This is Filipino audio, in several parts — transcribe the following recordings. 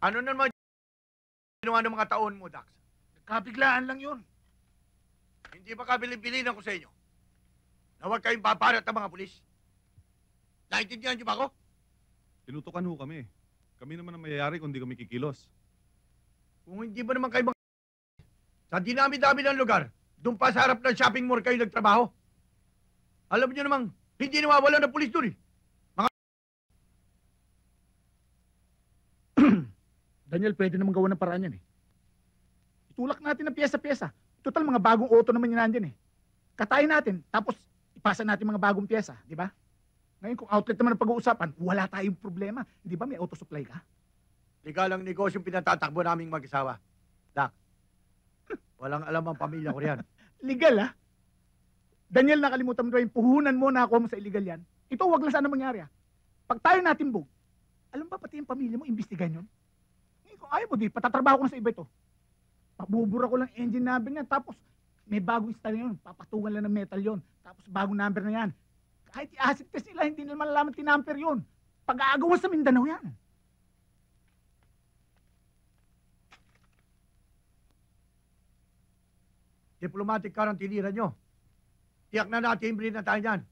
Ano naman ginawa ng mga taon mo, Dax? Kabiglaan lang yun. Hindi ba kabilin-bilinan ko sa inyo na huwag kayong paparat ng mga pulis? Naintindihan niyo ba ako? Tinutukan ho kami. Kami naman ang mayayari kung di kami kikilos. Kung hindi ba naman kayo sa dinami-dami ng lugar, doon pa sa harap ng shopping mall kayo nagtrabaho. Alam niyo namang, hindi nawawala ng pulis doon eh. Daniel, pwede naman gawa ng paraan yan eh. Itulak natin ng pyesa-pyesa. Total, mga bagong auto naman yun nandyan eh. Katayin natin, tapos ipasa natin mga bagong pyesa, di ba? Ngayon, kung outlet naman ang pag-uusapan, wala tayong problema. Di ba may auto supply ka? Legal ang negosyong pinatatakbo naming mag-asawa. Dak, walang alam ang pamilya ko riyan. Legal ah. Daniel, nakalimutan mo yung puhunan mo na ako mo sa illegal yan. Ito, wag lang sana mangyari ah. Pag tayo natin bug, alam ba pati yung pamilya mo, imbestigan yun? Kung ayaw mo di, patatrabaho ko na sa iba ito. Pabubura ko lang engine number niya, tapos may bagong style yun, papatungan lang ng metal yun, tapos bagong number na yan. Kahit i-acid test nila, hindi nila malalaman tinamper yun. Pag-aagawan sa Mindanao yan. Diplomatic car ang tinira nyo. Tiyak na natin, bilhin na tayo yan.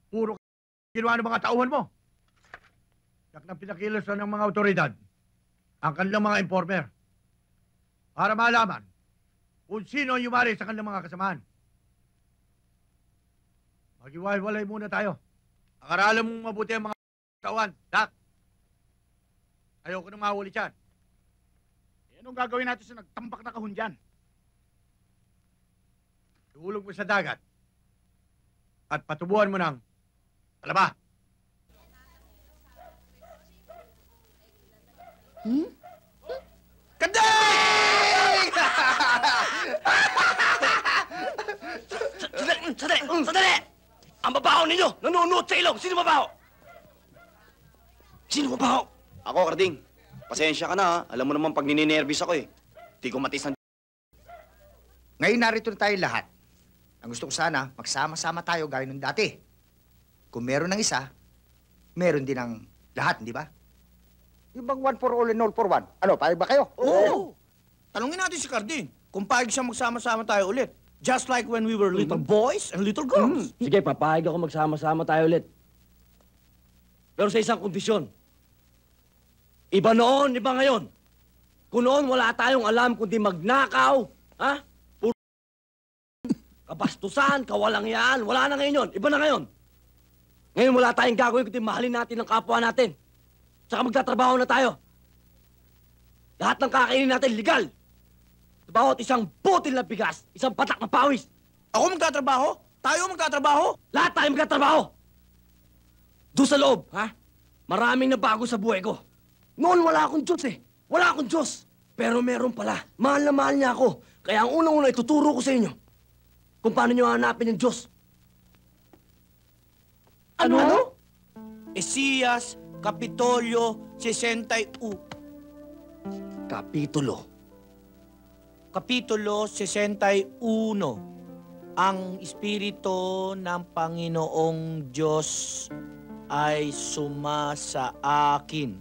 Puro ginawa ng mga tauhan mo. Tiyak na pinakilos na ng mga otoridad ang kanilang mga informer para malaman kung sino ang yumari sa kanilang mga kasamahan. Mag-iwalay muna tayo. Akala mong mabuti ang mga tauhan, Dak. Ayoko nang mahuli dyan. Anong gagawin natin sa nagtambak na kahon dyan? Ihulog mo sa dagat at patubuhan mo ng alaba. Kadeng! Sandali! Ang babaho ninyo! Nanonood sa ilong! Sino babaho? Sino babaho? Ako, Karding. Pasensya ka na, ha? Alam mo naman pag nininervis ako eh. Di ko matis ng... Ngayon narito na tayo lahat. Ang gusto ko sana, magsama-sama tayo gaya ng dati. Kung meron ng isa, meron din ng lahat, di ba? Yung bang one for all and all for one? Ano, payag ba kayo? Oo! Tanungin natin si Carding kung payag siya magsama-sama tayo ulit. Just like when we were little boys and little girls. Sige, papayag ako magsama-sama tayo ulit. Pero sa isang kondisyon. Iba noon, iba ngayon. Kung noon wala tayong alam kundi magnakaw, ha? Kabastusan, kawalangyaan, wala na ngayon yun. Iba na ngayon. Ngayon wala tayong gagawin kundi mahalin natin ang kapwa natin. Tsaka magtatrabaho na tayo. Lahat ng kakainin natin, legal. Bawat isang butil na bigas, isang patak na pawis. Ako magtatrabaho? Tayo magtatrabaho? Lahat tayo magtatrabaho. Doon sa loob, ha? Maraming nabago sa buhay ko. Noon wala akong Diyos eh. Wala akong Diyos. Pero meron pala. Mahal na mahal niya ako. Kaya ang unang-una ituturo ko sa inyo kung paano niyo hanapin yung Diyos. Ano? Esiyas, Kapitolyo, 61. Kapitulo 61. Ang Espiritu ng Panginoong Diyos ay sumasa akin,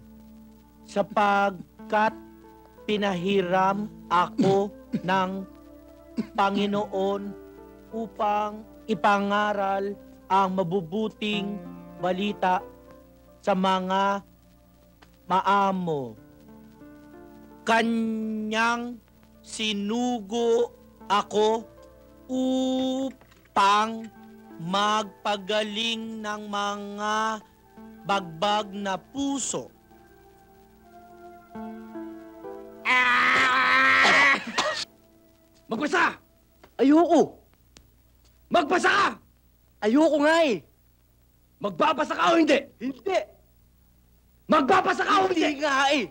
sapagkat pinahiram ako ng Panginoon upang ipangaral ang mabubuting balita sa mga maamo. Kanyang sinugo ako upang magpagaling ng mga bagbag na puso. Magbasa! Ayoko! Magbasa ka! Ayoko nga eh! Magbabasa ka o hindi? Hindi! Magbabasa ka o hindi? Hindi nga eh!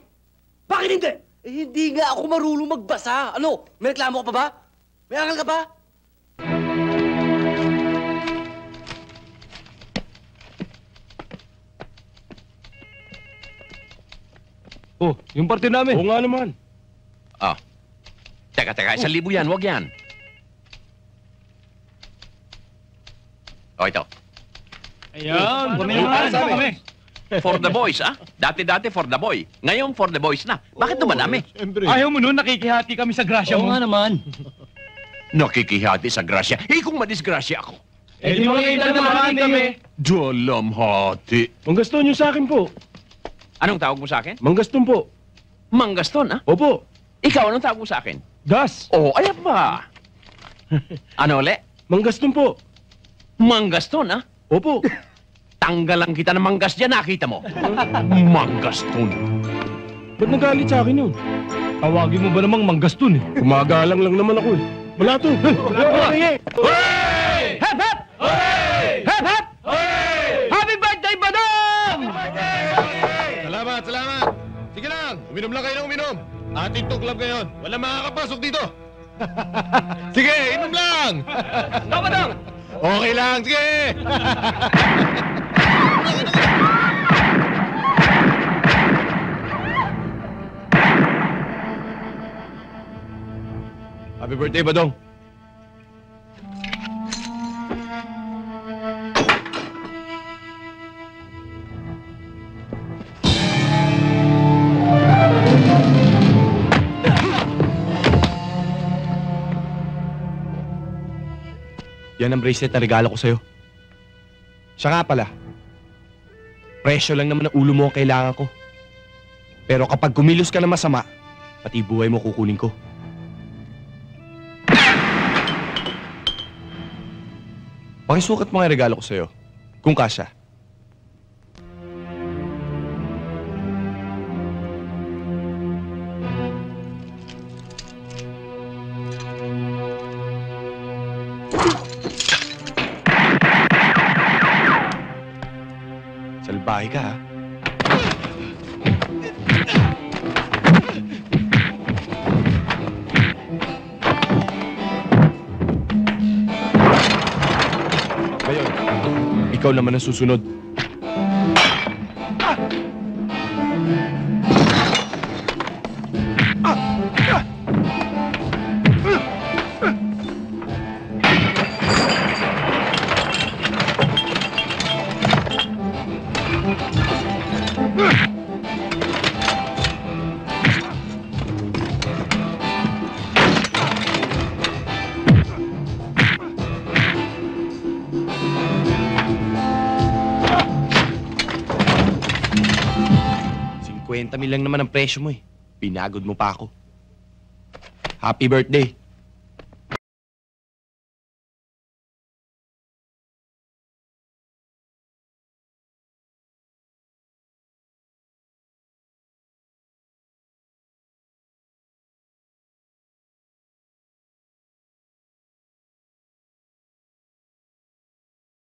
Bakit hindi? Eh, hindi nga ako marunong magbasa. Ano? May reklamo ka pa ba? May angal ka pa? Oh, yung parte namin. Oo nga naman. Ah. Teka, 1,000 yan. Huwag yan. Oh, ito. Ayan, Paano kami naman. naman? Kami. For the boys, ah? Dati-dati for the boy. Ngayon for the boys na. Bakit dumadami? Ayaw mo nun, nakikihati kami sa grasya mo. Oo nga naman. Nakikihati sa grasya. Eh, kung madisgrasya ako. Eh, di makikita naman kami. Dalamhati. Manggaston yung sa akin po. Anong tawag mo sa akin? Manggaston po. Manggaston, ah? Opo. Ikaw, anong tawag mo sa akin? Gas. Oh, ayan ba? Ano uli? Manggaston po. Manggaston, ah? Opo. Tanggalan kita ng manggas dyan, nakita mo. Manggaston. Ba't nagalit sa akin yun? Tawagin mo ba namang manggaston eh? Kumagalang lang naman ako eh. Wala to. Hey! Hep, hep! Hep, hep! Happy birthday, Badong! Salamat, salamat. Sige lang, uminom lang kayo ng uminom. Ating tuklab ngayon. Walang makakapasok dito. Sige, inom lang. Ikaw, Badong! Okay lang, sige. Happy birthday, Badong. Yan ang bracelet na regalo ko sa'yo. Siya nga pala, presyo lang naman ang ulo mo ang kailangan ko. Pero kapag kumilos ka na masama, pati buhay mo kukunin ko. Pakisukat mo nga yung regalo ko sa'yo, kung kasya. Salbahe ka, ha? Ngayon, ikaw naman ang susunod. $50,000 lang naman ang presyo mo eh. Pinagod mo pa ako. Happy birthday.